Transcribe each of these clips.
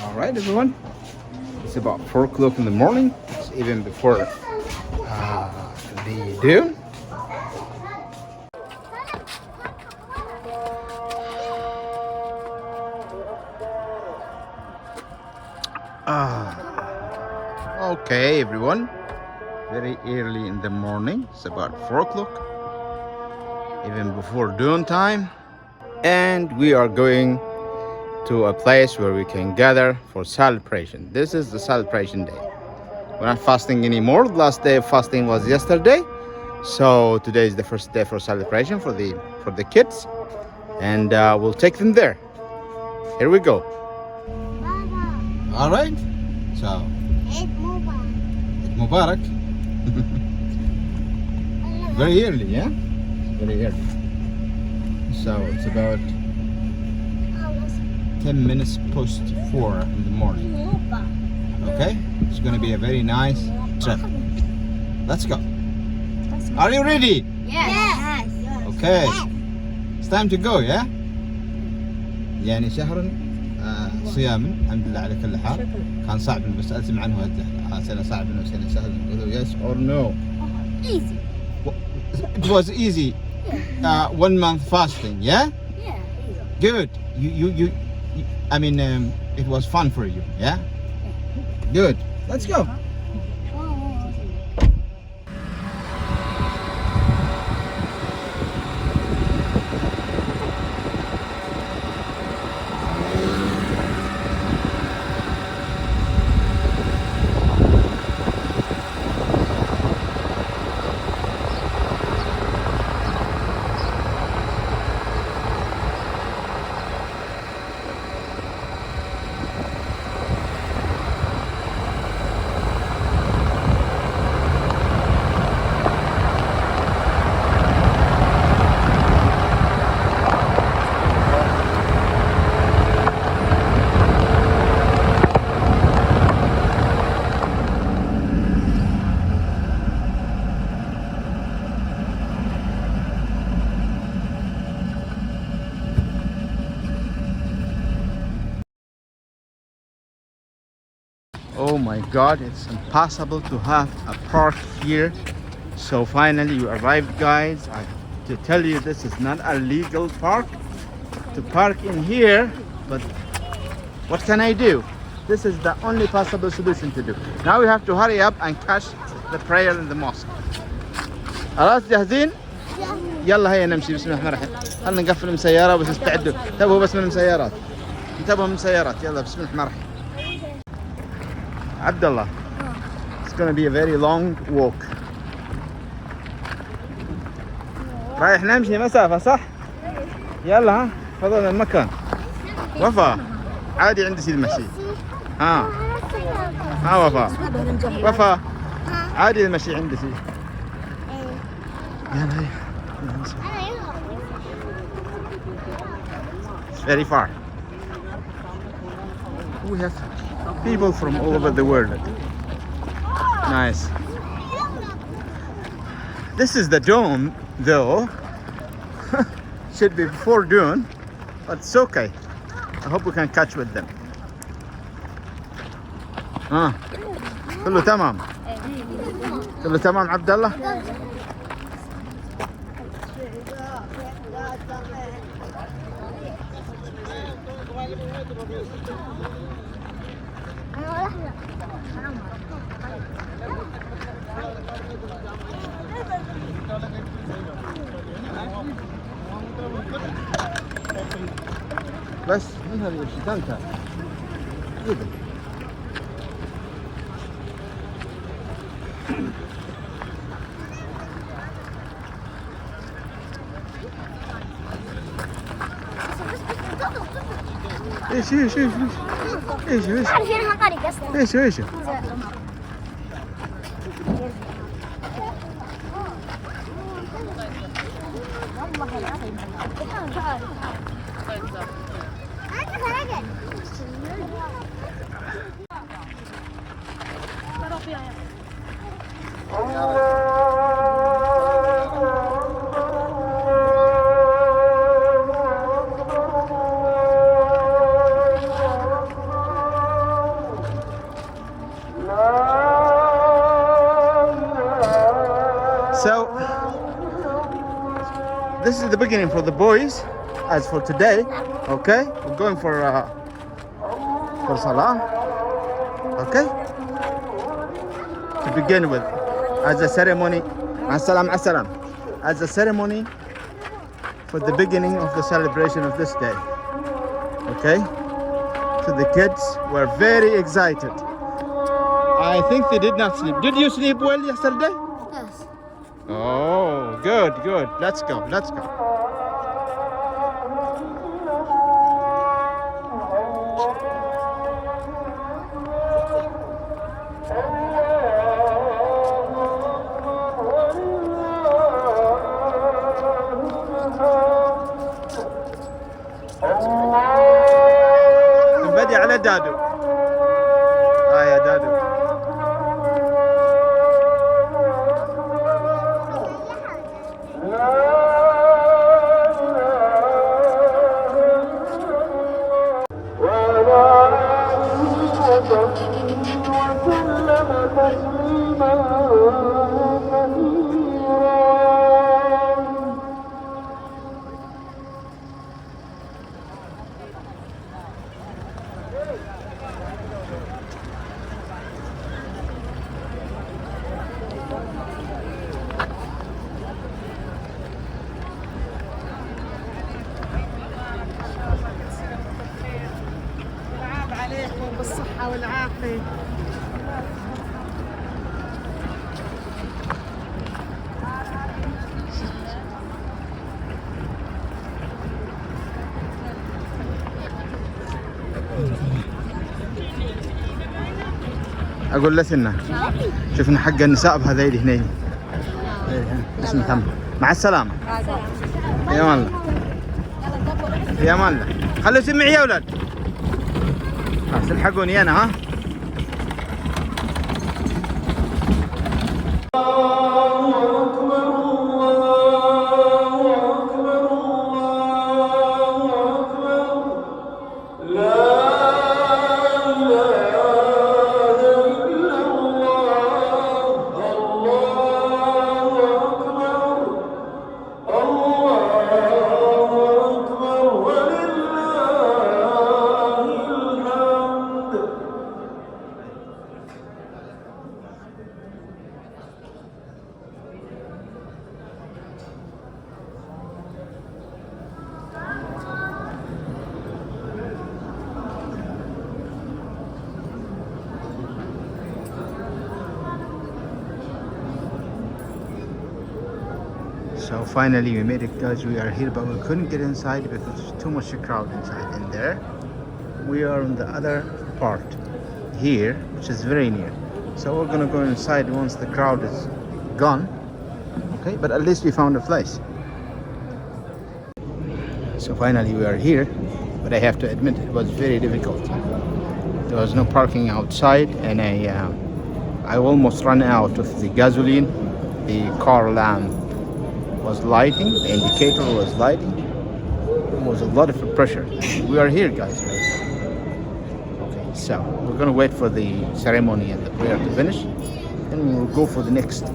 All right, everyone. It's about 4 o'clock in the morning. It's even before the dawn. Okay, everyone. Very early in the morning. It's about 4 o'clock, even before dawn time. And we are going to a place where we can gather for celebration. This is the celebration day. We're not fasting anymore. The last day of fasting was yesterday. So today is the first day for celebration for the kids. And we'll take them there. Here we go. Baba. All right. So, Eid Mubarak. Eid Mubarak. Very early, yeah? Very early. So it's about 10 minutes post 4 in the morning. Okay? It's gonna be a very nice trip. Let's go. Are you ready? Yes. Okay. It's time to go, yeah? يعني شهر صيام الحمد لله على كل حال. كان صعب بس أسمع عنه سنة صعب وسنة سهل. نقول yes or no. Easy. It was easy. 1 month fasting, yeah? Yeah. Good. You I mean, it was fun for you, yeah? Good. Let's go. Oh my god, it's impossible to have a park here. So finally you arrived, guys. I have to tell you, this is not a legal park to park in here, but what can I do? This is the only possible solution to do. Now we have to hurry up and catch the prayer in the mosque. خلاص جاهزين؟ يلا هيا نمشي. بسم الله الرحمن الرحيم. خلنا نقفل المسيارة بس استعدوا. انتبهوا بس من المسيارات. انتبهوا من المسيارات. يلا بسم الله الرحمن الرحيم. Abdullah, it's gonna be a very long walk. رايح نمشي مسافة صح؟ يلا ها فضلنا المكان. وفا عادي عندي المشي. ها وفا وفا عادي المشي عندي. يلا هيا. It's very far. We have people from all over the world. Nice. This is the dome though. Should be before dawn, but it's okay. I hope we can catch with them. كله تمام. كله تمام عبد الله. بس من هذه الشتانتا كده. ايش عارفين طريق اصلا. ايش this is the beginning for the boys. As for today, okay, we're going for Salah, okay. To begin with, as a ceremony, as a ceremony for the beginning of the celebration of this day, okay. So the kids were very excited. I think they did not sleep. Did you sleep well yesterday? Yes. Oh, good, good. Let's go, let's go. نبدي على دادو. يا دادو. عليكم بالصحة والعافية. اقول لسنا شفنا حق النساء بهذيل هنا. بس نكمل. مع السلامة. في امان الله. في امان الله. خلوا سمعي يا اولاد. بس الحقوني انا ها. So finally we made it, guys. We are here, but we couldn't get inside because there's too much crowd inside. And there we are on the other part here, which is very near. So we're gonna go inside once the crowd is gone. Okay, but at least we found a place. So finally we are here, but I have to admit it was very difficult. There was no parking outside, and I almost ran out of the gasoline. The car lamp was lighting, the indicator was lighting. There was a lot of pressure. We are here, guys. Okay, so we're gonna wait for the ceremony and the prayer to finish, then we'll go for the next.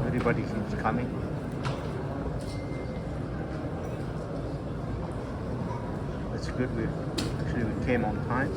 Everybody keeps coming. It's good. We came on time.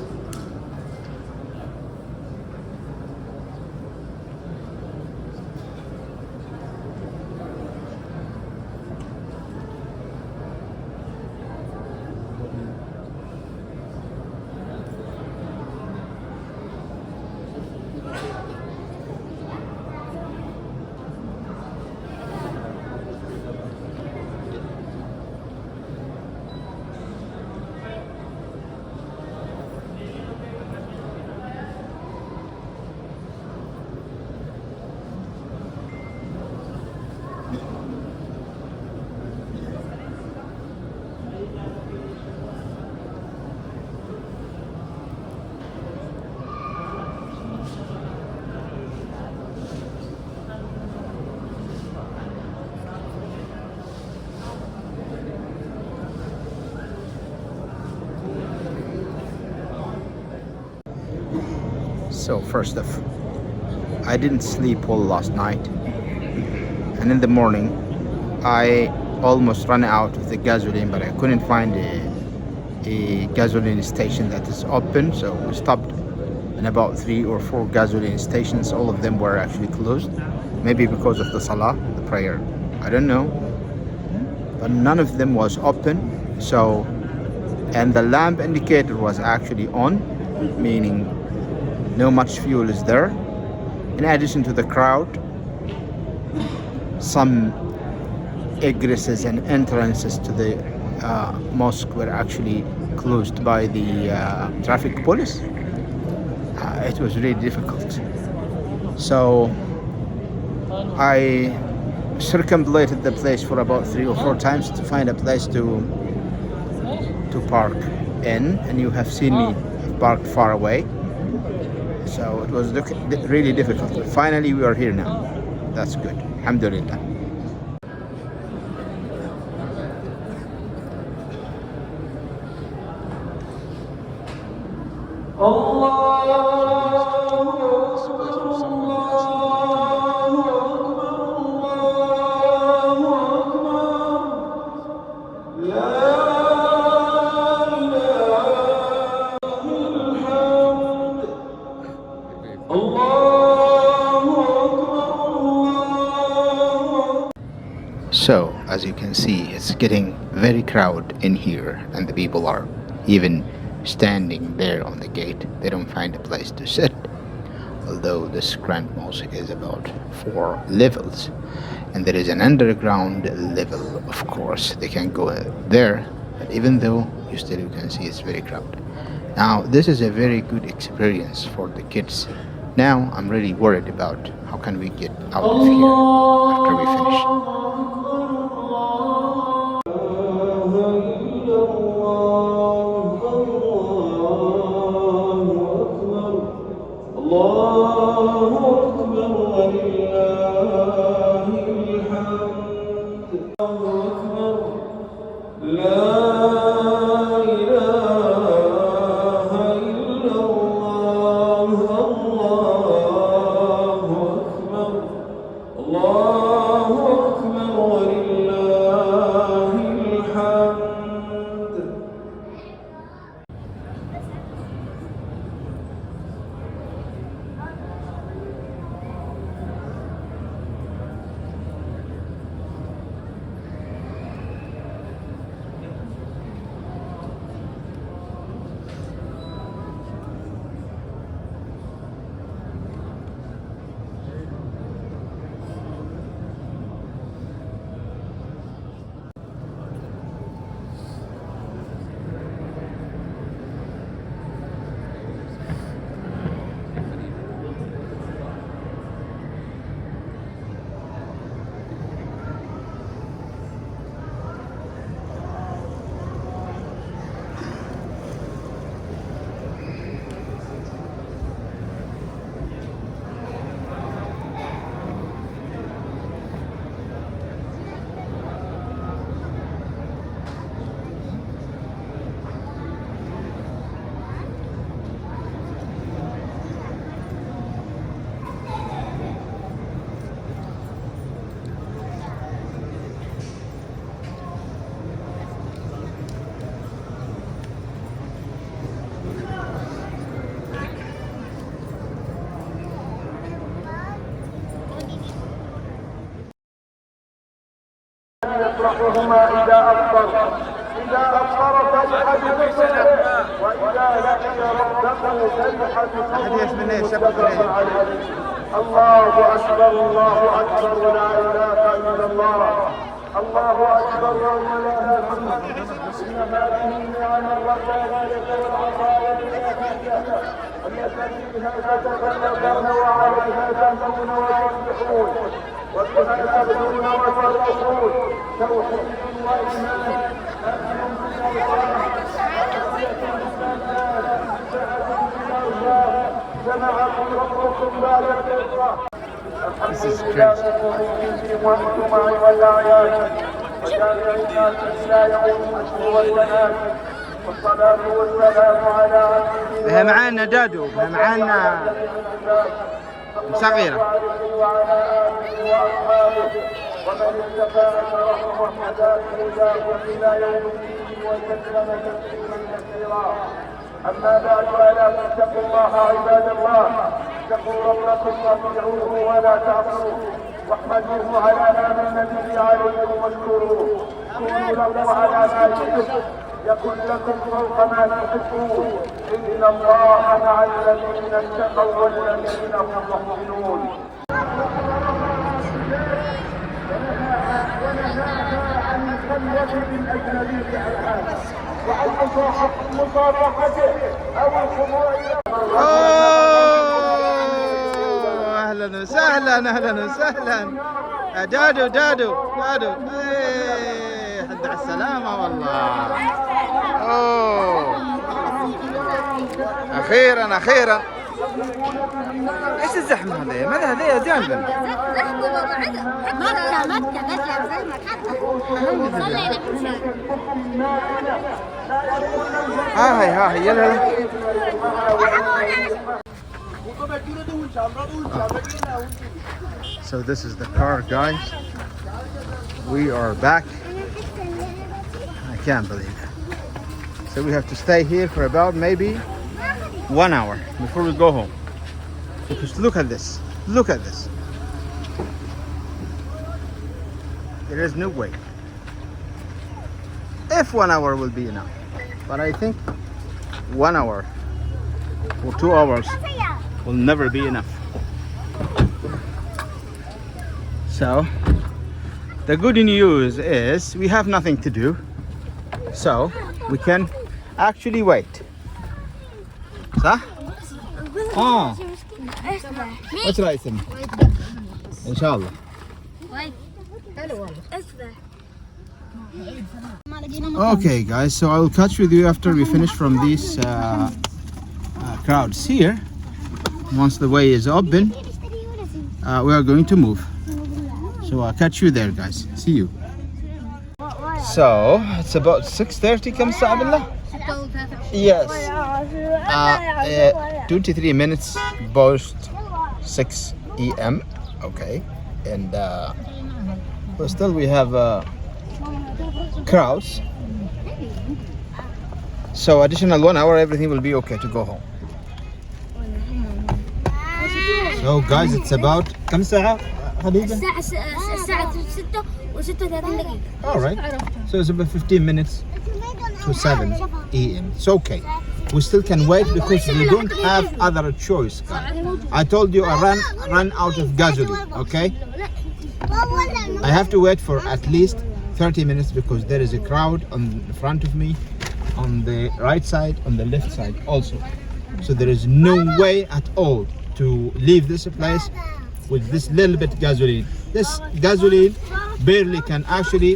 So first off, I didn't sleep well last night, and in the morning I almost ran out of the gasoline, but I couldn't find a gasoline station that is open, so we stopped in about 3 or 4 gasoline stations. All of them were actually closed, maybe because of the salah, the prayer, I don't know, but none of them was open. So, and the lamp indicator was actually on, meaning no much fuel is there. In addition to the crowd, some egresses and entrances to the mosque were actually closed by the traffic police. It was really difficult. So I circumambulated the place for about 3 or 4 times to find a place to park in, and you have seen me parked far away. So it was really difficult. But finally, we are here now. That's good. Alhamdulillah. So, as you can see, it's getting very crowded in here, and the people are even standing there on the gate. They don't find a place to sit. Although this Grand Mosque is about 4 levels, and there is an underground level, of course. They can go there, but even though you can see it's very crowded. Now, this is a very good experience for the kids. Now, I'm really worried about how can we get out of here after we finish. يطرحهما إذا أفطر فليحد بصره وإذا لقي ربه فليحد صدره عليه. الله أكبر الله أكبر لا إله إلا الله. الله أكبر ولله الحمد. إن هذه النعم الربانية والعطايا الإلهية التي بها تتكلمون وعليها تهتمون وتصبحون وبها تبدون وترقصون توحيد وإيمان أمن جمعكم ربكم بعد الفطرة. الحمد لله فيكم وأنتم معي والأعياد وجامع الناس إلى يوم الأشهر والبنات والصلاة والسلام على عبده بها معانا دادو، بها معانا صغيرة. وعلى آله وأصحابه ومن اتبع أثرهم واهتدى بهداهم إلى يوم الدين وسلم تسليما كثيرا. أما بعد ألا تتقوا الله عباد الله، اتقوا ربكم واطيعوه ولا تعصوه، واحمدوه على ما من به عليكم واشكروه. كونوا له على ما يحب يكن لكم فوق ما تحبون. إن الله مع الذين اتقوا والذين هم محسنون. ونهاها عن الخلوة بالأجنبي الآن وعن مصافحته أو الخضوع إلى أهلا وسهلا، أهلا وسهلا. دادو دادو دادو، حد على السلامة والله. أوه أخيرا أخيرا. إيش الزحمة هذه؟ ماذا هذه جانبا؟ مكة مكة بدأ زحمة حتى صلي لك هاي يلا. So this is the car, guys. We are back. I can't believe it. So we have to stay here for about maybe 1 hour before we go home. Because look at this. Look at this. There is no way. If 1 hour will be enough. But I think 1 hour or 2 hours will never be enough. So the good news is we have nothing to do, so we can actually wait. صح؟ ايش رايكم؟ ان شاء الله. Okay guys, so I will catch with you after we finish from these crowds here. Once the way is open, we are going to move. So I'll catch you there guys. See you. So it's about 6:30. كم الساعة بالله؟ Yes. 23 minutes post 6 EM. Okay. And but still we have crowds. So additional 1 hour, everything will be okay to go home. So guys, it's about كم ساعة حبيبي؟ الساعة 6 و36 دقيقة. All right. So it's about 15 minutes to 7 EM. It's okay. We still can wait because we don't have other choice. I told you I ran out of gasoline. Okay. I have to wait for at least 30 minutes because there is a crowd on the front of me, on the right side, on the left side also. So there is no way at all to leave this place with this little bit gasoline. This gasoline barely can actually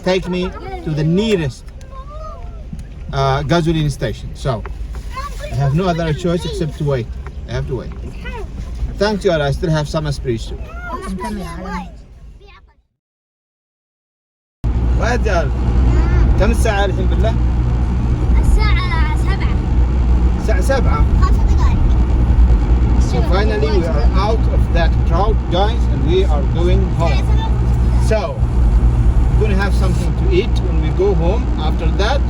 take me to the nearest gasoline station. So I have no other choice except to wait. I have to wait. Thank you. I still have some espresso. وادر كم الساعة الحين بالله؟ الساعة 7. الساعة 7. 5 دقائق. So finally we are out of that crowd guys and we are going home. So we're gonna have something to eat when we go home. After that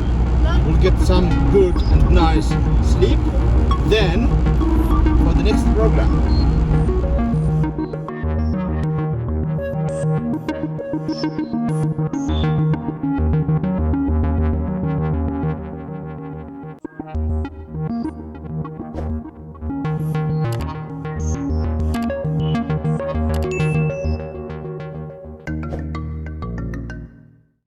we'll get some good and nice sleep. Then for the next program.